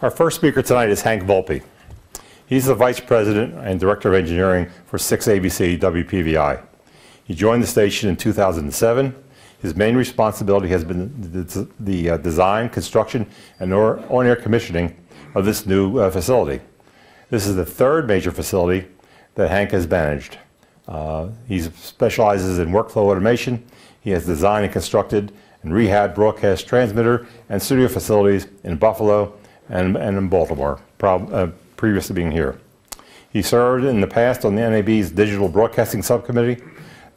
Our first speaker tonight is Hank Volpe. He's the Vice President and Director of Engineering for 6ABC WPVI. He joined the station in 2007. His main responsibility has been the design, construction, and on-air commissioning of this new facility. This is the third major facility that Hank has managed. He specializes in workflow automation. He has designed and constructed and rehabbed broadcast transmitter and studio facilities in Buffalo and in Baltimore, previous to being here. He served in the past on the NAB's Digital Broadcasting Subcommittee,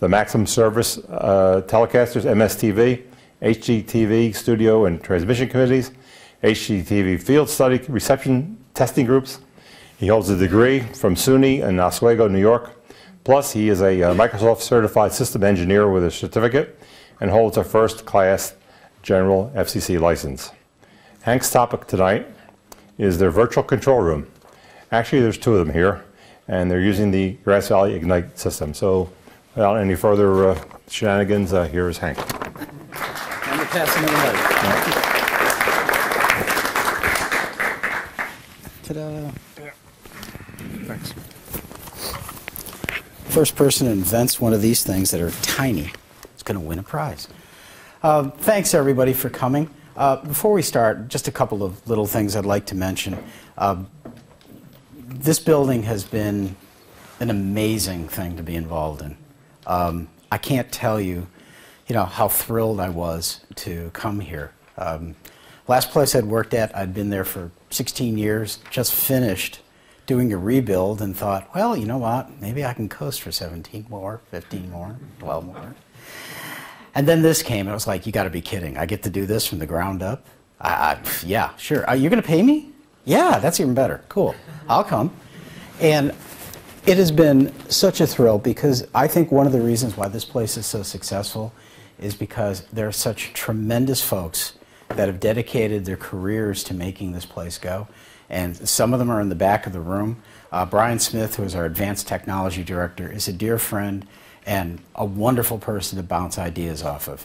the Maximum Service Telecasters, MSTV, HGTV Studio and Transmission Committees, HGTV Field Study Reception Testing Groups. He holds a degree from SUNY in Oswego, New York. Plus, he is a Microsoft Certified System Engineer with a certificate and holds a first-class general FCC license. Hank's topic tonight is their virtual control room. Actually, there's two of them here, and they're using the Grass Valley Ignite system. So, without any further shenanigans, here is Hank. I'm going to pass him the mic. Ta-da. Thanks. First person who invents one of these things that are tiny is going to win a prize. Thanks, everybody, for coming. Before we start, just a couple of little things I'd like to mention. This building has been an amazing thing to be involved in. I can't tell you, how thrilled I was to come here. Last place I'd worked at, I'd been there for 16 years, just finished doing a rebuild and thought, well, you know what, maybe I can coast for 17 more, 15 more, 12 more. And then this came, and I was like, you got to be kidding. I get to do this from the ground up? Yeah, sure. You're going to pay me? Yeah, that's even better. Cool. I'll come. And it has been such a thrill because I think one of the reasons why this place is so successful is because there are such tremendous folks that have dedicated their careers to making this place go. And some of them are in the back of the room. Brian Smith, who is our Advanced Technology Director, is a dear friend and a wonderful person to bounce ideas off of.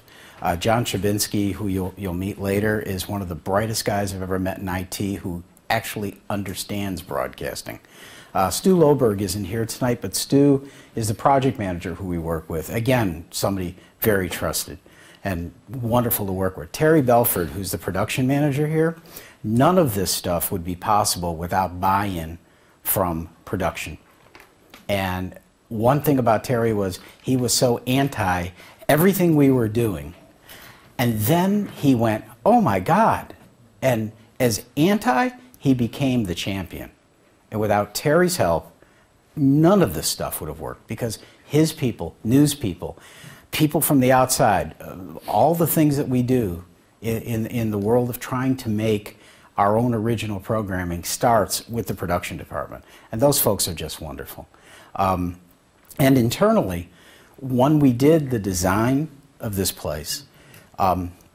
John Chabinsky, who you'll meet later, is one of the brightest guys I've ever met in IT who actually understands broadcasting. Stu Loberg isn't here tonight, but Stu is the project manager who we work with. Again, somebody very trusted and wonderful to work with. Terry Belford, who's the production manager here, none of this stuff would be possible without buy-in from production. And one thing about Terry was he was so anti everything we were doing. And then he went, oh my God. And as anti, he became the champion. And without Terry's help, none of this stuff would have worked because his people, news people, people from the outside, all the things that we do in the world of trying to make our own original programming starts with the production department. And those folks are just wonderful. And internally, when we did the design of this place,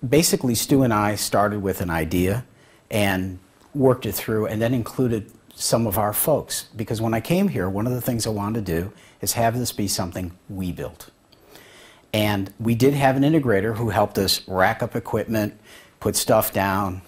basically Stu and I started with an idea and worked it through and then included some of our folks. Because when I came here, one of the things I wanted to do is have this be something we built. And we did have an integrator who helped us rack up equipment, put stuff down,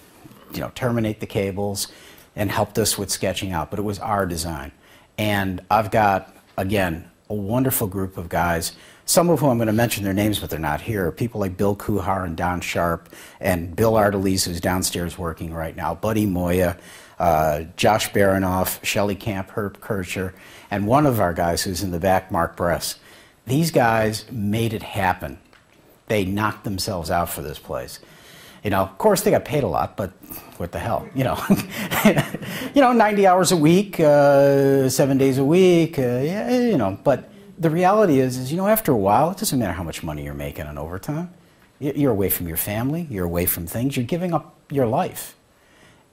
terminate the cables, and helped us with sketching out. But it was our design. And I've got, again, a wonderful group of guys, some of whom I'm going to mention their names, but they're not here. People like Bill Kuhar and Don Sharp, and Bill Artelise, who's downstairs working right now, Buddy Moya, Josh Baranoff, Shelley Camp, Herb Kircher, and one of our guys who's in the back, Mark Bress. These guys made it happen. They knocked themselves out for this place. Of course, they got paid a lot, but what the hell, 90 hours a week, 7 days a week, but the reality is, after a while, it doesn't matter how much money you're making on overtime. You're away from your family, you're away from things, you're giving up your life.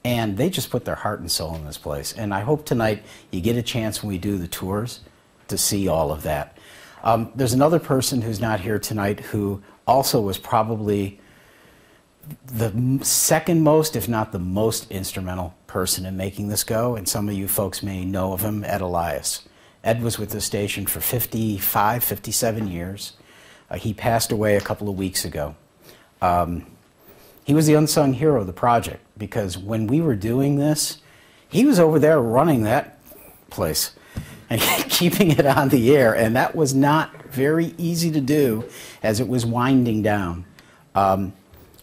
And they just put their heart and soul in this place. And I hope tonight you get a chance when we do the tours to see all of that. There's another person who's not here tonight who also was probably the second most, if not the most instrumental person in making this go, and some of you folks may know of him, Ed Elias. Ed was with the station for 55, 57 years. He passed away a couple of weeks ago. He was the unsung hero of the project because when we were doing this, he was over there running that place and keeping it on the air, and that was not very easy to do as it was winding down.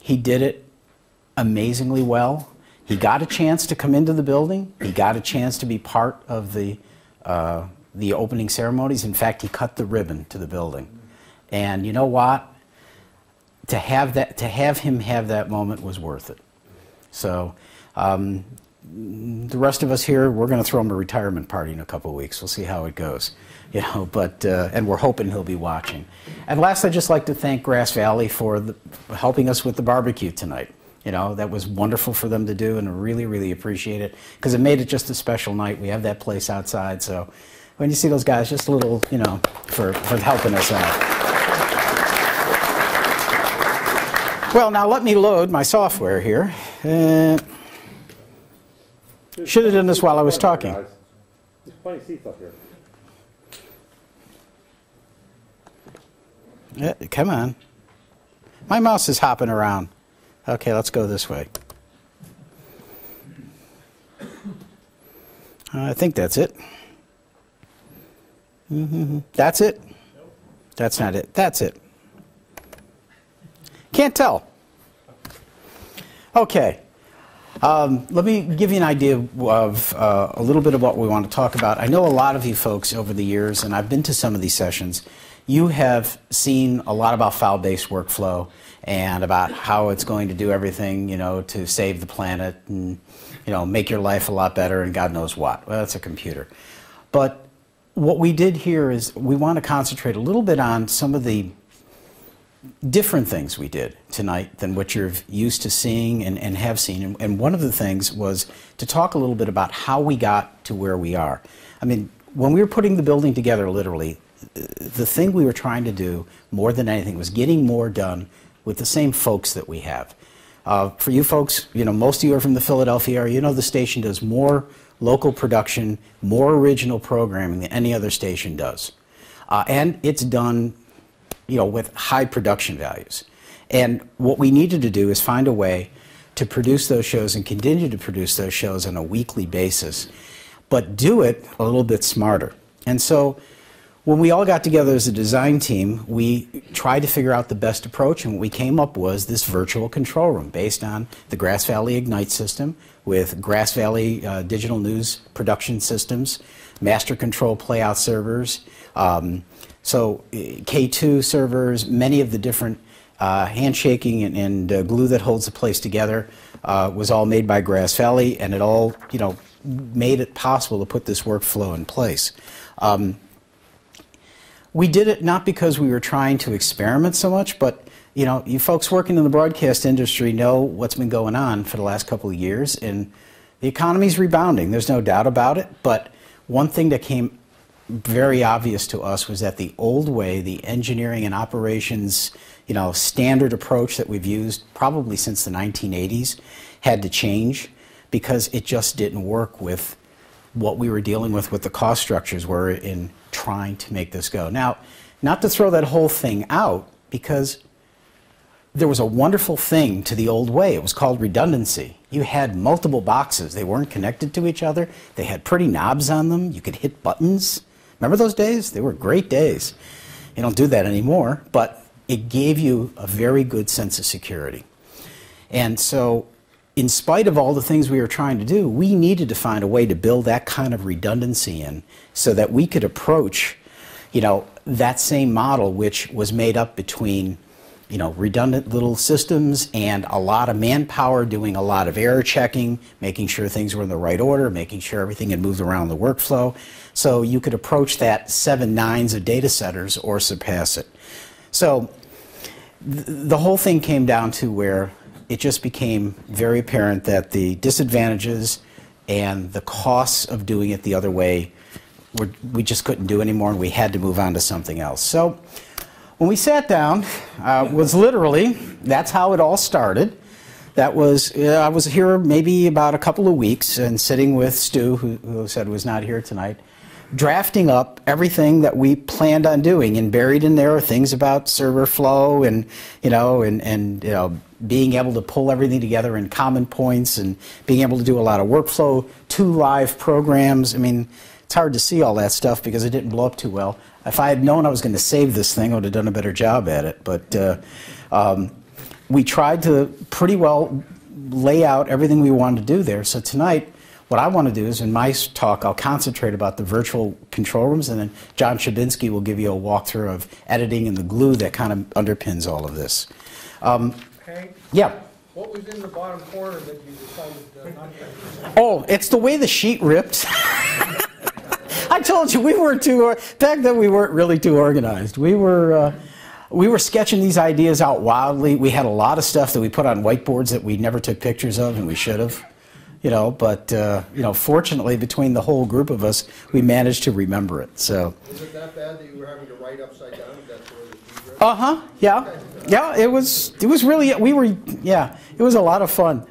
He did it amazingly well. He got a chance to come into the building. He got a chance to be part of the opening ceremonies. In fact, he cut the ribbon to the building. And you know what? To have him have that moment was worth it. So the rest of us here, we're going to throw him a retirement party in a couple of weeks. We'll see how it goes, you know. But and we're hoping he'll be watching. And last, I'd just like to thank Grass Valley for helping us with the barbecue tonight. You know, that was wonderful for them to do, and I really, really appreciate it because it made it just a special night. We have that place outside, so when you see those guys, just a little, you know, for helping us out. Well, now let me load my software here. Should have done this while I was talking. There's plenty of seats up here. Yeah, come on. My mouse is hopping around. Okay, let's go this way. I think that's it. That's it? That's not it. That's it. Can't tell. Okay. Let me give you an idea of a little bit of what we want to talk about. I know a lot of you folks over the years, and I've been to some of these sessions, you have seen a lot about file-based workflow and about how it's going to do everything, you know, to save the planet and, you know, make your life a lot better and God knows what. Well, that's a computer. But what we did here is we want to concentrate a little bit on some of the different things we did tonight than what you're used to seeing and have seen. And one of the things was to talk a little bit about how we got to where we are. I mean, when we were putting the building together, literally, the thing we were trying to do more than anything was getting more done with the same folks that we have. For you folks, you know, most of you are from the Philadelphia area. You know the station does more local production, more original programming than any other station does. And it's done, you know, with high production values. And what we needed to do is find a way to produce those shows and continue to produce those shows on a weekly basis, but do it a little bit smarter. And so when we all got together as a design team, we tried to figure out the best approach, and what we came up was this virtual control room based on the Grass Valley Ignite system with Grass Valley digital news production systems, master control playout servers, so K2 servers, many of the different handshaking and glue that holds the place together was all made by Grass Valley, and it all, you know, made it possible to put this workflow in place. We did it not because we were trying to experiment so much, but you know, you folks working in the broadcast industry know what's been going on for the last couple of years, and the economy's rebounding. There's no doubt about it. But one thing that came very obvious to us was that the old way, the engineering and operations, you know, standard approach that we've used probably since the 1980s had to change because it just didn't work with what we were dealing with the cost structures were in trying to make this go. Now, not to throw that whole thing out, because there was a wonderful thing to the old way. It was called redundancy. You had multiple boxes. They weren't connected to each other. They had pretty knobs on them. You could hit buttons. Remember those days? They were great days. You don't do that anymore, but it gave you a very good sense of security. And so, in spite of all the things we were trying to do, we needed to find a way to build that kind of redundancy in so that we could approach, you know, that same model, which was made up between, you know, redundant little systems and a lot of manpower doing a lot of error checking, making sure things were in the right order, making sure everything had moved around the workflow. So you could approach that 7 nines of data centers or surpass it. So the whole thing came down to where it just became very apparent that the disadvantages and the costs of doing it the other way we just couldn't do anymore, and we had to move on to something else. So when we sat down, was literally, that's how it all started. That was, I was here maybe about a couple of weeks and sitting with Stu, who said was not here tonight, drafting up everything that we planned on doing, and buried in there are things about server flow and you know being able to pull everything together in common points and being able to do a lot of workflow, 2 live programs. I mean, it's hard to see all that stuff because it didn't blow up too well. If I had known I was going to save this thing, I would have done a better job at it. But we tried to pretty well lay out everything we wanted to do there. So tonight, what I want to do is in my talk, I'll concentrate about the virtual control rooms, and then John Shabinsky will give you a walkthrough of editing and the glue that kind of underpins all of this. Hank? Yeah. What was in the bottom corner that you decided not to? Oh, it's the way the sheet ripped. I told you we weren't too. Back then, we weren't really too organized. We were sketching these ideas out wildly. We had a lot of stuff that we put on whiteboards that we never took pictures of, and we should have. You know, but you know, fortunately, between the whole group of us, we managed to remember it. So. Was it that bad that you were having to write upside down? That's where the key read? Yeah. Okay. Yeah. It was really. Yeah. It was a lot of fun.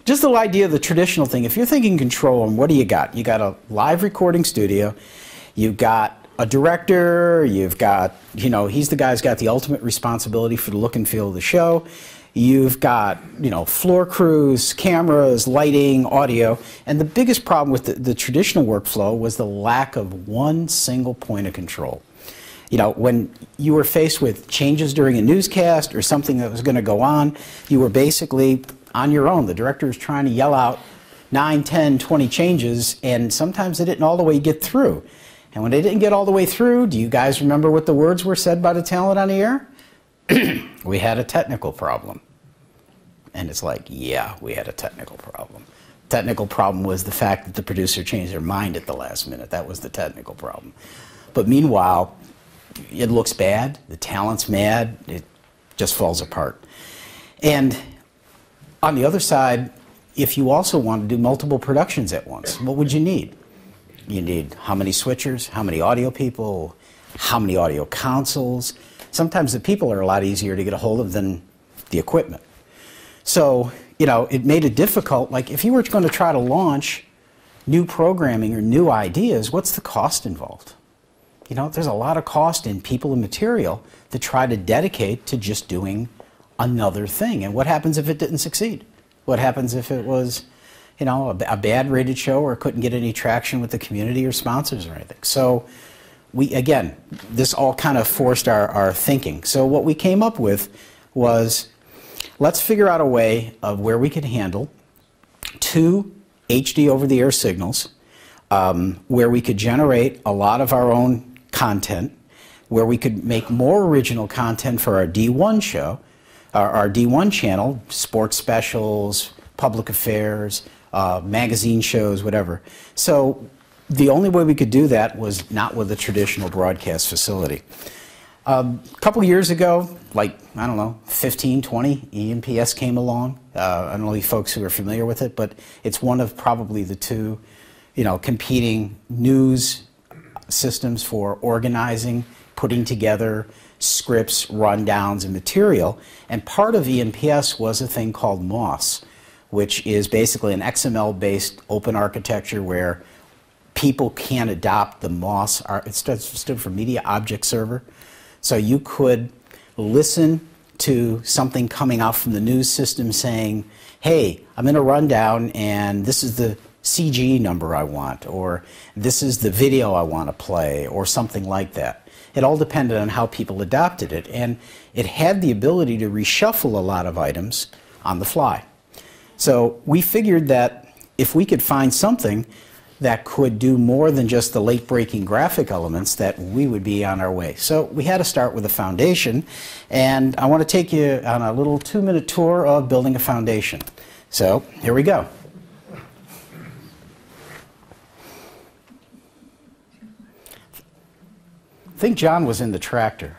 Just the idea of the traditional thing. If you're thinking control room, what do you got? You got a live recording studio. You've got a director. You've got, you know, he's the guy who's got the ultimate responsibility for the look and feel of the show. You've got, you know, floor crews, cameras, lighting, audio. And the biggest problem with the traditional workflow was the lack of one single point of control. You know, when you were faced with changes during a newscast or something that was going to go on, you were basically on your own. The director was trying to yell out 9, 10, 20 changes, and sometimes they didn't all the way get through. And when they didn't get all the way through, do you guys remember what the words were said by the talent on the air? We had a technical problem. And it's like, yeah, we had a technical problem. Technical problem was the fact that the producer changed their mind at the last minute. That was the technical problem. But meanwhile, it looks bad, the talent's mad, it just falls apart. And on the other side, if you also want to do multiple productions at once, what would you need? You need how many switchers, how many audio people, how many audio consoles. Sometimes the people are a lot easier to get a hold of than the equipment. So, you know, it made it difficult. Like, if you were going to try to launch new programming or new ideas, what's the cost involved? You know, there's a lot of cost in people and material to try to dedicate to just doing another thing. And what happens if it didn't succeed? What happens if it was, you know, a bad rated show or couldn't get any traction with the community or sponsors or anything? So we, again, this all kind of forced our thinking. So what we came up with was, let's figure out a way of where we could handle 2 HD over-the-air signals, where we could generate a lot of our own content, where we could make more original content for our D1 show, our D1 channel, sports specials, public affairs, magazine shows, whatever. So the only way we could do that was not with a traditional broadcast facility. A couple years ago, like, I don't know, 15, 20, EMPS came along. I don't know you folks who are familiar with it, but it's one of probably the 2, you know, competing news systems for organizing, putting together scripts, rundowns, and material. And part of EMPS was a thing called MOS, which is basically an XML-based open architecture where people can adopt the MOS. It stood for Media Object Server. So you could listen to something coming out from the news system saying, hey, I'm in a rundown and this is the CG number I want, or this is the video I want to play, or something like that. It all depended on how people adopted it, and it had the ability to reshuffle a lot of items on the fly. So we figured that if we could find something that could do more than just the late-breaking graphic elements, that we would be on our way. So we had to start with a foundation, and I want to take you on a little 2-minute tour of building a foundation. So here we go. I think John was in the tractor.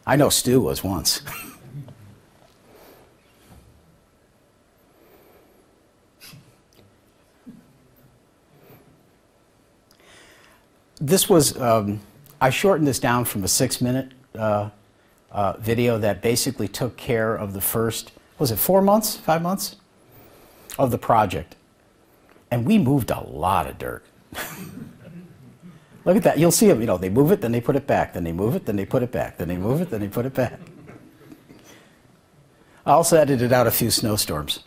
I know Stu was once. This was, I shortened this down from a 6-minute video that basically took care of the first, was it 4 months, 5 months of the project. And we moved a lot of dirt. Look at that. You'll see them. You know, they move it, then they put it back. Then they move it, then they put it back. Then they move it, then they put it back. I also edited out a few snowstorms.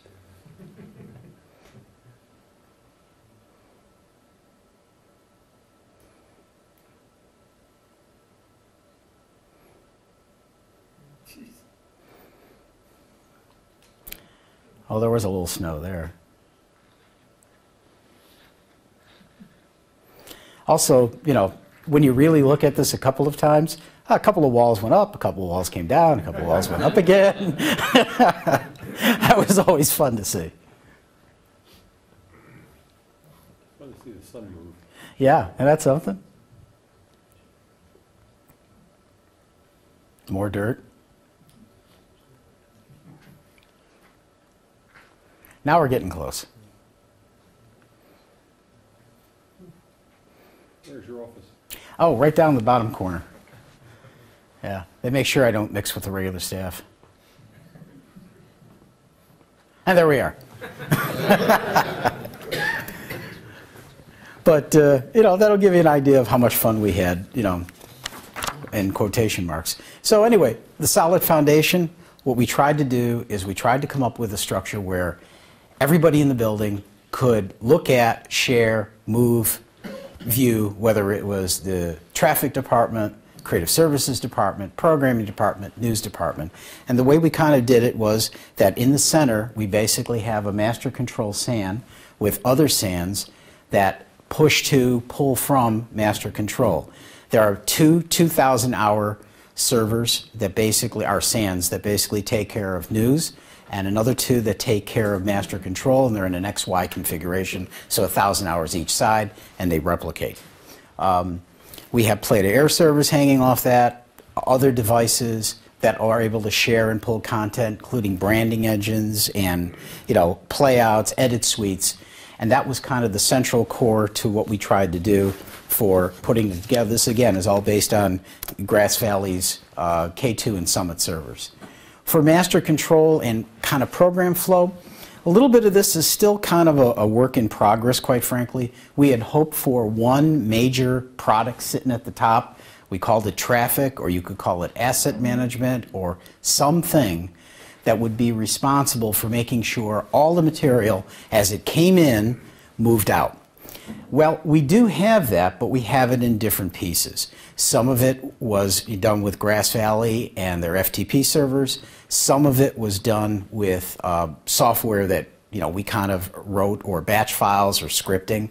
Oh, there was a little snow there. Also, you know, when you really look at this a couple of times, a couple of walls went up, a couple of walls came down, a couple of walls went up again. That was always fun to see. Fun to see the sun move. Yeah, and that's something. More dirt. Now we're getting close. Where's your office? Oh, right down the bottom corner. Yeah, they make sure I don't mix with the regular staff. And there we are. But, you know, that'll give you an idea of how much fun we had, you know, in quotation marks. So anyway, the solid foundation, what we tried to do is we tried to come up with a structure where everybody in the building could look at, share, move, view, whether it was the traffic department, creative services department, programming department, news department. And the way we kind of did it was that in the center, we basically have a master control SAN with other SANs that push to, pull from master control. There are two 2,000-hour servers that basically are SANs that basically take care of news, and another two that take care of master control, and they're in an XY configuration, so 1,000 hours each side, and they replicate. We have play-to-air servers hanging off that, other devices that are able to share and pull content, including branding engines and, you know, playouts, edit suites, and that was kind of the central core to what we tried to do for putting it together. This, again, is all based on Grass Valley's K2 and Summit servers. For master control and kind of program flow, a little bit of this is still kind of a work in progress, quite frankly. We had hoped for one major product sitting at the top. We called it traffic, or you could call it asset management, or something that would be responsible for making sure all the material as it came in moved out. Well, we do have that, but we have it in different pieces. Some of it was done with Grass Valley and their FTP servers. Some of it was done with software that, you know, we kind of wrote, or batch files or scripting.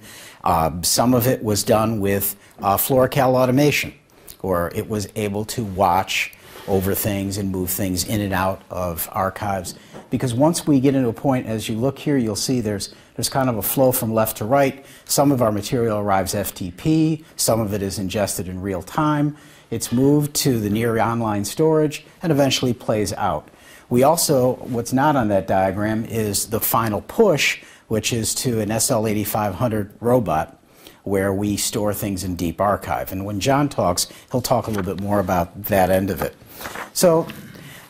Some of it was done with FloraCal automation, or it was able to watch over things and move things in and out of archives. Because once we get into a point, as you look here, you'll see there's kind of a flow from left to right. Some of our material arrives FTP, some of it is ingested in real time. It's moved to the near online storage and eventually plays out. We also, what's not on that diagram is the final push, which is to an SL8500 robot, where we store things in deep archive. And when John talks, he'll talk a little bit more about that end of it. So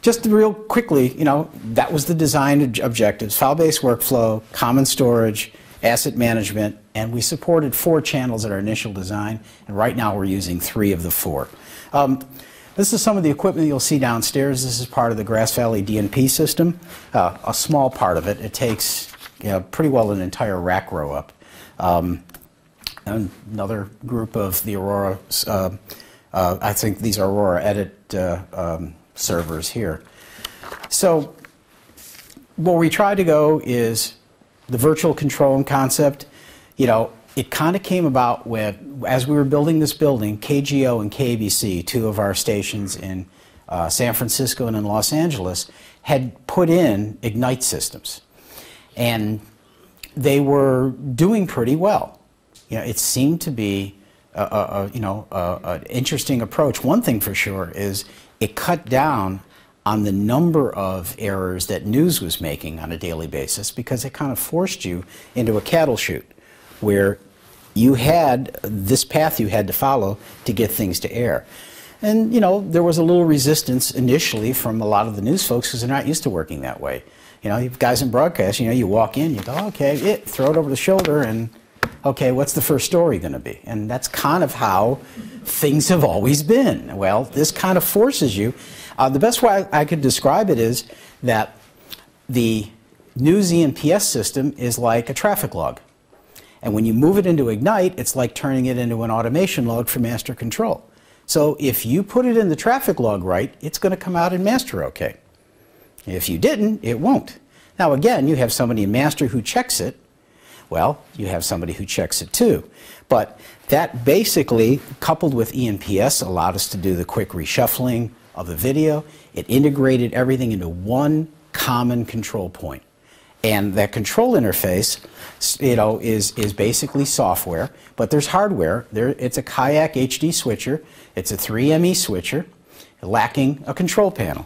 just real quickly, you know, that was the design objectives: file-based workflow, common storage, asset management, and we supported 4 channels at our initial design, and right now we're using 3 of the 4. This is some of the equipment you'll see downstairs. This is part of the Grass Valley DNP system, a small part of it. It takes, you know, pretty well an entire rack row up. Another group of the Aurora, I think these are Aurora Edit servers here. So where we try to go is the virtual control concept. You know, it kind of came about when, as we were building this building, KGO and KABC, 2 of our stations in San Francisco and in Los Angeles, had put in Ignite systems. And they were doing pretty well. You know, it seemed to be an interesting approach. One thing for sure is it cut down on the number of errors that news was making on a daily basis, because it kind of forced you into a cattle chute where you had this path you had to follow to get things to air. And, you know, there was a little resistance initially from a lot of the news folks because they're not used to working that way. You know, you guys in broadcast, you know, you walk in, you go, okay, throw it over the shoulder, and okay, what's the first story going to be? And that's kind of how things have always been. Well, this kind of forces you. The best way I could describe it is that The news EMPS system is like a traffic log. And when you move it into Ignite, it's like turning it into an automation log for master control. So if you put it in the traffic log right, it's going to come out in master okay. If you didn't, it won't. Now again, you have somebody in master who checks it. Well, you have somebody who checks it too. But that basically, coupled with EMPS, allowed us to do the quick reshuffling of the video. It integrated everything into one common control point. And that control interface, is basically software, but there's hardware. It's a Kayak HD switcher. It's a 3ME switcher, lacking a control panel.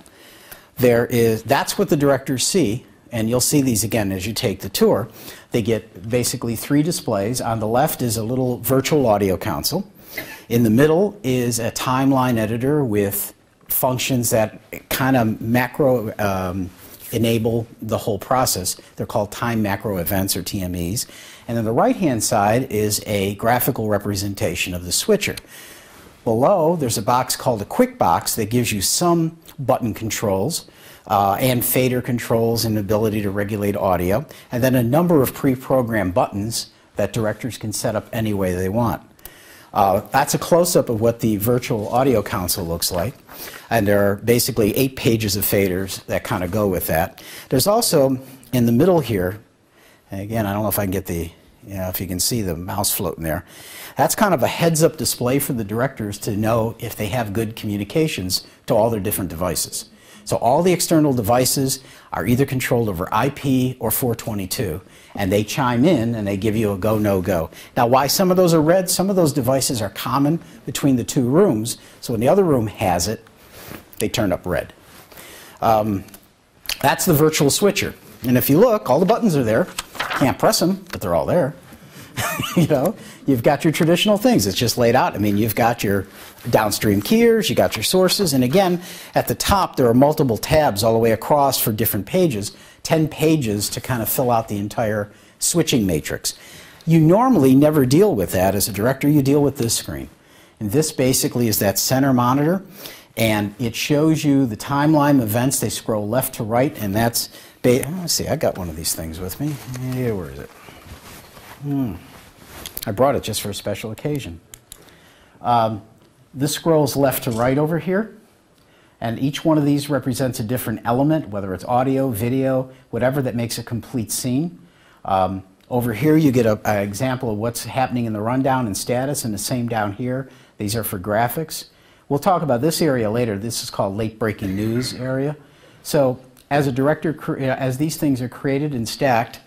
That's what the directors see, and you'll see these again as you take the tour. They get basically 3 displays. On the left is a little virtual audio console. In the middle is a timeline editor with functions that kind of macro enable the whole process. They're called time macro events, or TMEs. And on the right-hand side is a graphical representation of the switcher. Below, there's a box called a quick box that gives you some button controls and fader controls and ability to regulate audio, and then a number of pre-programmed buttons that directors can set up any way they want. That's a close-up of what the virtual audio console looks like. And there are basically 8 pages of faders that kind of go with that. There's also, in the middle here, and again, I don't know if I can get if you can see the mouse floating there. That's kind of a heads-up display for the directors to know if they have good communications to all their different devices. So all the external devices are either controlled over IP or 422, and they chime in and they give you a go, no go. Now, why some of those are red, some of those devices are common between the 2 rooms, so when the other room has it, they turn up red. That's the virtual switcher. And if you look, all the buttons are there. Can't press them, but they're all there. You've got your traditional things. It's just laid out. I mean, you've got your downstream keyers, you got your sources, and again, at the top there are multiple tabs all the way across for different pages, 10 pages to kind of fill out the entire switching matrix. You normally never deal with that as a director. You deal with this screen. And this basically is that center monitor, and it shows you the timeline events. They scroll left to right, and that's, let's see, I got one of these things with me. Yeah, where is it? I brought it just for a special occasion. This scrolls left to right over here, and each one of these represents a different element, whether it's audio, video, whatever that makes a complete scene. Over here you get an example of what's happening in the rundown and status, and the same down here. These are for graphics. We'll talk about this area later. This is called late breaking news area. So as a director, as these things are created and stacked,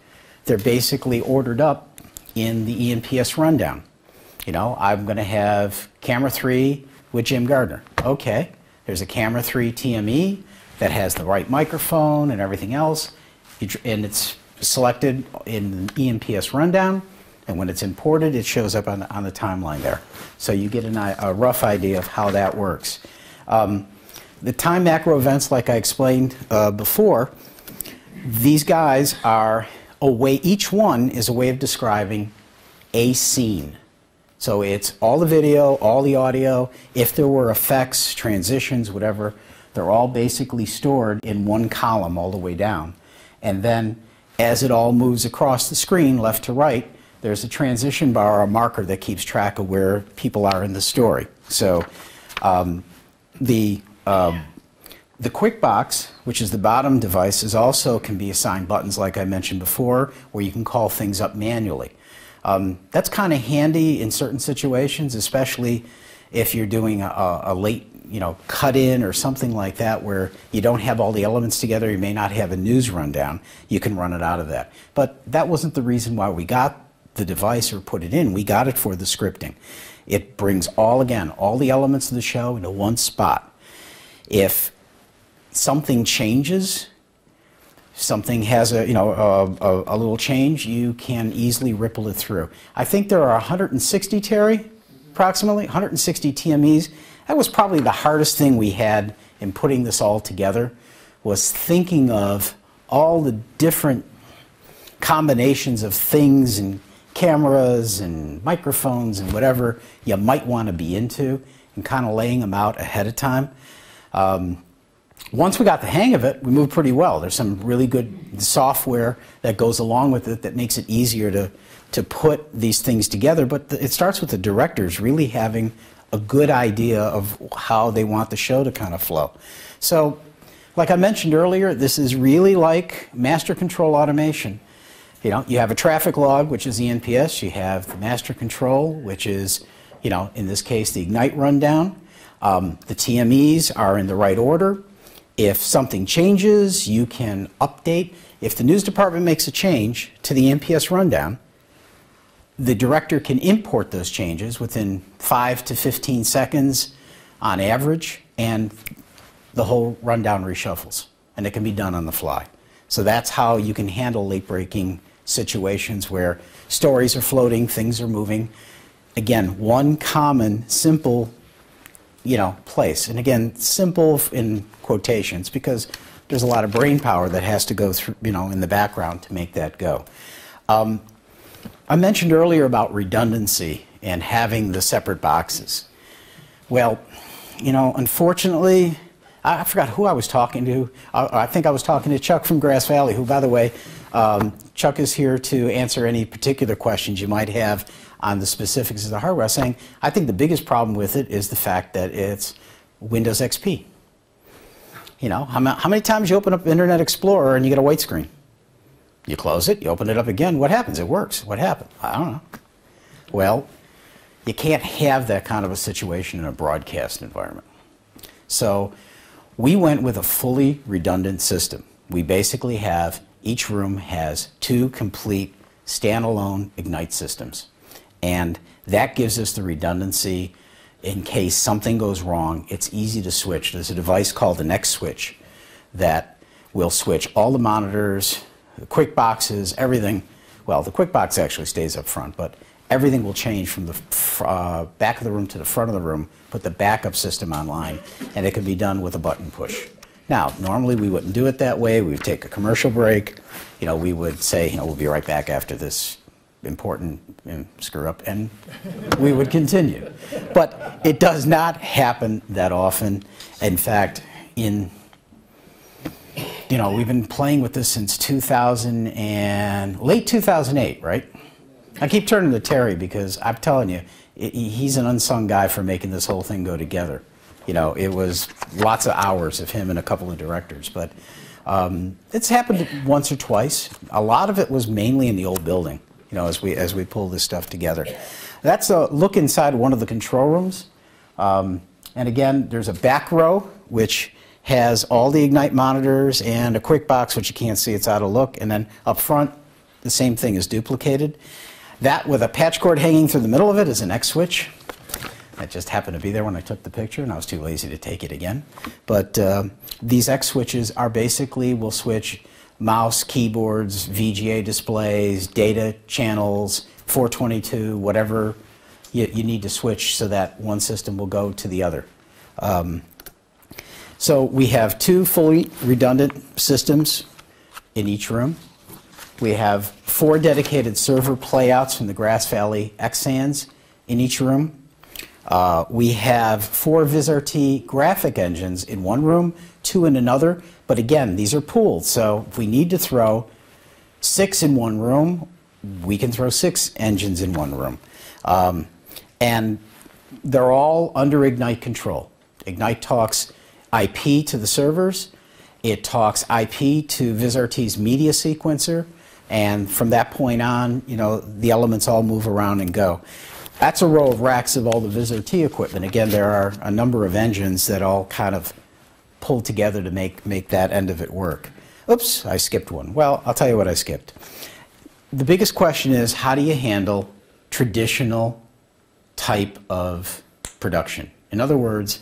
they're basically ordered up in the EMPS rundown. I'm going to have camera 3 with Jim Gardner. Okay, there's a camera 3 TME that has the right microphone and everything else, and it's selected in the EMPS rundown, and when it's imported, it shows up on the timeline there. So you get a rough idea of how that works. The time macro events, like I explained before, these guys are each one is a way of describing a scene. So it's all the video, all the audio. If there were effects, transitions, whatever, they're all basically stored in one column all the way down. And then as it all moves across the screen, left to right, there's a transition bar or a marker that keeps track of where people are in the story. So the quick box, which is the bottom device, also can be assigned buttons like I mentioned before, where you can call things up manually. That's kind of handy in certain situations, especially if you're doing a late cut in or something like that where you don't have all the elements together. You may not have a news rundown. You can run it out of that. But that wasn't the reason why we got the device or put it in. We got it for the scripting. It brings all the elements of the show into one spot. If something changes, something has a little change, you can easily ripple it through. I think there are 160, Terry, approximately 160 TMEs. That was probably the hardest thing we had in putting this all together, was thinking of all the different combinations of things and cameras and microphones and whatever you might want to be into, and kind of laying them out ahead of time. Once we got the hang of it, we moved pretty well. There's some really good software that goes along with it that makes it easier to put these things together. But it starts with the directors really having a good idea of how they want the show to kind of flow. So, like I mentioned earlier, this is really like master control automation. You know, you have a traffic log, which is the NPS. You have the master control, which is, you know, in this case, the Ignite rundown. The TMEs are in the right order. If something changes, you can update. If the news department makes a change to the NPS rundown, the director can import those changes within 5 to 15 seconds on average, and the whole rundown reshuffles, and it can be done on the fly. So that's how you can handle late-breaking situations where stories are floating, things are moving. Again, one common, simple, you know, place. And again, simple in quotations because there's a lot of brain power that has to go through, you know, in the background to make that go. I mentioned earlier about redundancy and having the separate boxes. Well, you know, unfortunately, I forgot who I was talking to. I think I was talking to Chuck from Grass Valley, who, by the way, Chuck is here to answer any particular questions you might have on the specifics of the hardware. I was saying, I think the biggest problem with it is the fact that it's Windows XP. You know, how many times you open up Internet Explorer and you get a white screen? You close it, you open it up again, what happens? It works. What happened? I don't know. Well, you can't have that kind of a situation in a broadcast environment. So we went with a fully redundant system. We basically have, each room has 2 complete standalone Ignite systems. And that gives us the redundancy in case something goes wrong. It's easy to switch. There's a device called the Next Switch that will switch all the monitors, the quick boxes, everything. Well, the quick box actually stays up front, but everything will change from the back of the room to the front of the room, put the backup system online, and it can be done with a button push. Now, normally we wouldn't do it that way. We would take a commercial break. You know, we would say, you know, we'll be right back after this important screw up, and we would continue. But it does not happen that often. In fact, you know, we've been playing with this since late 2008, right? I keep turning to Terry because I'm telling you, he's an unsung guy for making this whole thing go together. You know, it was lots of hours of him and a couple of directors, but it's happened once or twice. A lot of it was mainly in the old building, you know, as we pull this stuff together. That's a look inside one of the control rooms. And again, there's a back row, which has all the Ignite monitors and a quick box, which you can't see, it's out of look. And then up front, the same thing is duplicated. That with a patch cord hanging through the middle of it is an X switch. That just happened to be there when I took the picture, and I was too lazy to take it again. But these X switches are basically, will switch mouse, keyboards, VGA displays, data channels, 422, whatever you need to switch so that one system will go to the other. So we have 2 fully redundant systems in each room. We have 4 dedicated server playouts from the Grass Valley XSANs in each room. We have 4 VizRT graphic engines in one room, 2 in another. But again, these are pooled. So if we need to throw 6 in one room, we can throw 6 engines in one room. And they're all under Ignite control. Ignite talks IP to the servers. It talks IP to VizRT's media sequencer. And from that point on, you know, the elements all move around and go. That's a row of racks of all the VizRT equipment. Again, there are a number of engines that all kind of pull together to make that end of it work. Oops, I skipped one. Well, I'll tell you what I skipped. The biggest question is, how do you handle traditional type of production? In other words,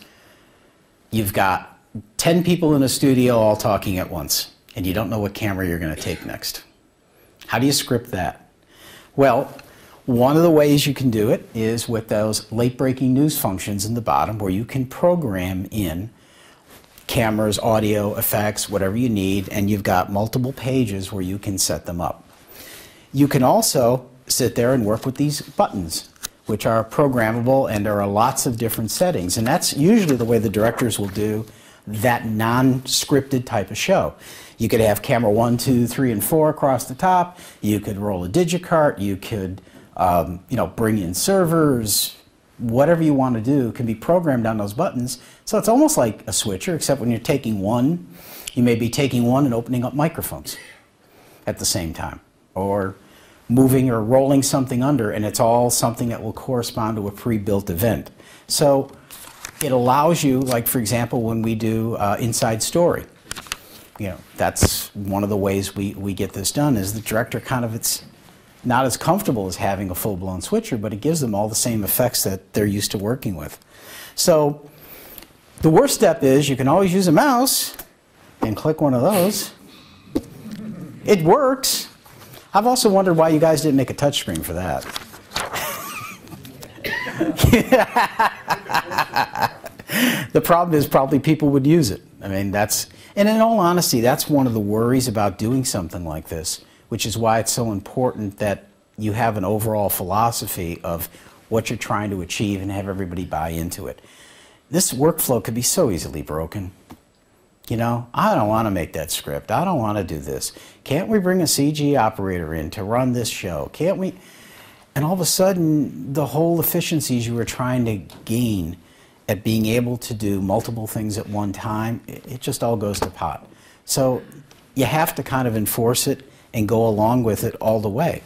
you've got 10 people in a studio all talking at once, and you don't know what camera you're going to take next. How do you script that? Well, one of the ways you can do it is with those late-breaking news functions in the bottom, where you can program in cameras, audio, effects, whatever you need, and you've got multiple pages where you can set them up. You can also sit there and work with these buttons, which are programmable, and there are lots of different settings. And that's usually the way the directors will do that non-scripted type of show. You could have camera 1, 2, 3, and 4 across the top. You could roll a digicart. You could bring in servers. Whatever you want to do can be programmed on those buttons. So it's almost like a switcher, except when you're taking one, you may be taking one and opening up microphones at the same time, or moving or rolling something under, and it's all something that will correspond to a pre-built event. So it allows you, like for example, when we do Inside Story, that's one of the ways we get this done, is the director it's not as comfortable as having a full-blown switcher, but it gives them all the same effects that they're used to working with. So the worst step is you can always use a mouse and click one of those. It works. I've also wondered why you guys didn't make a touchscreen for that. The problem is probably people would use it. I mean, and in all honesty, that's one of the worries about doing something like this, which is why it's so important that you have an overall philosophy of what you're trying to achieve and have everybody buy into it. This workflow could be so easily broken. I don't want to make that script. I don't want to do this. Can't we bring a CG operator in to run this show? Can't we? And all of a sudden, the whole efficiencies you were trying to gain at being able to do multiple things at one time, it just all goes to pot. So you have to kind of enforce it and go along with it all the way.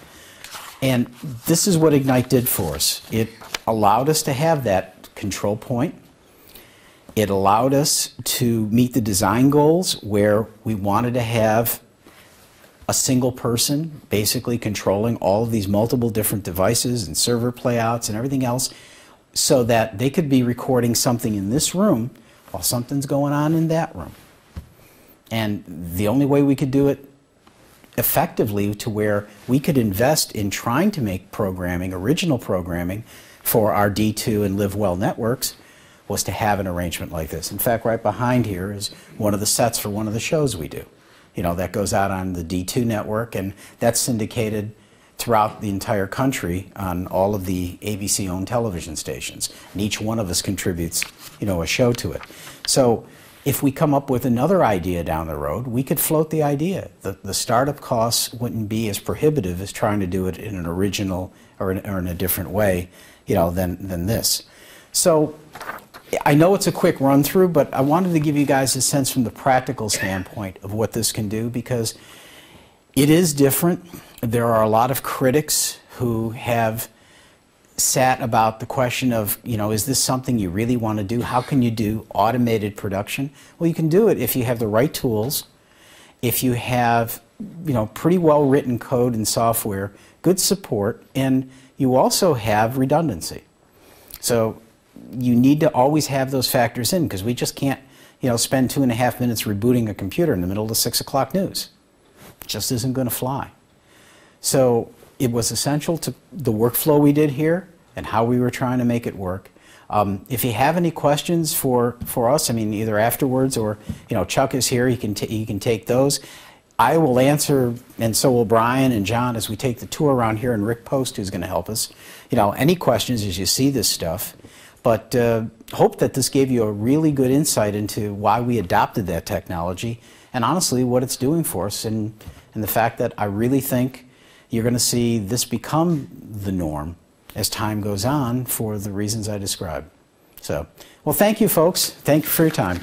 And this is what Ignite did for us. It allowed us to have that control point. It allowed us to meet the design goals where we wanted to have a single person basically controlling all of these multiple different devices and server playouts and everything else, so that they could be recording something in this room while something's going on in that room. And the only way we could do it effectively to where we could invest in trying to make programming, original programming, for our D2 and Live Well networks was to have an arrangement like this. In fact, right behind here is one of the sets for one of the shows we do. That goes out on the D2 network, and that's syndicated throughout the entire country on all of the ABC-owned television stations. And each one of us contributes, a show to it. So if we come up with another idea down the road, we could float the idea. The startup costs wouldn't be as prohibitive as trying to do it in an original or in a different way, than this. So I know it's a quick run through, but I wanted to give you guys a sense from the practical standpoint of what this can do, because it is different. There are a lot of critics who have sat about the question of, is this something you really want to do? How can you do automated production? Well, you can do it if you have the right tools, if you have, pretty well written code and software, good support, and you also have redundancy. So you need to always have those factors in, because we just can't, spend 2.5 minutes rebooting a computer in the middle of the 6 o'clock news. It just isn't going to fly. So it was essential to the workflow we did here and how we were trying to make it work. If you have any questions for us, either afterwards or, Chuck is here, he can take those. I will answer, and so will Brian and John as we take the tour around here, and Rick Post, who's going to help us. Any questions as you see this stuff. But hope that this gave you a really good insight into why we adopted that technology, and honestly what it's doing for us, and the fact that I really think you're going to see this become the norm as time goes on for the reasons I described. So, well, thank you, folks. Thank you for your time.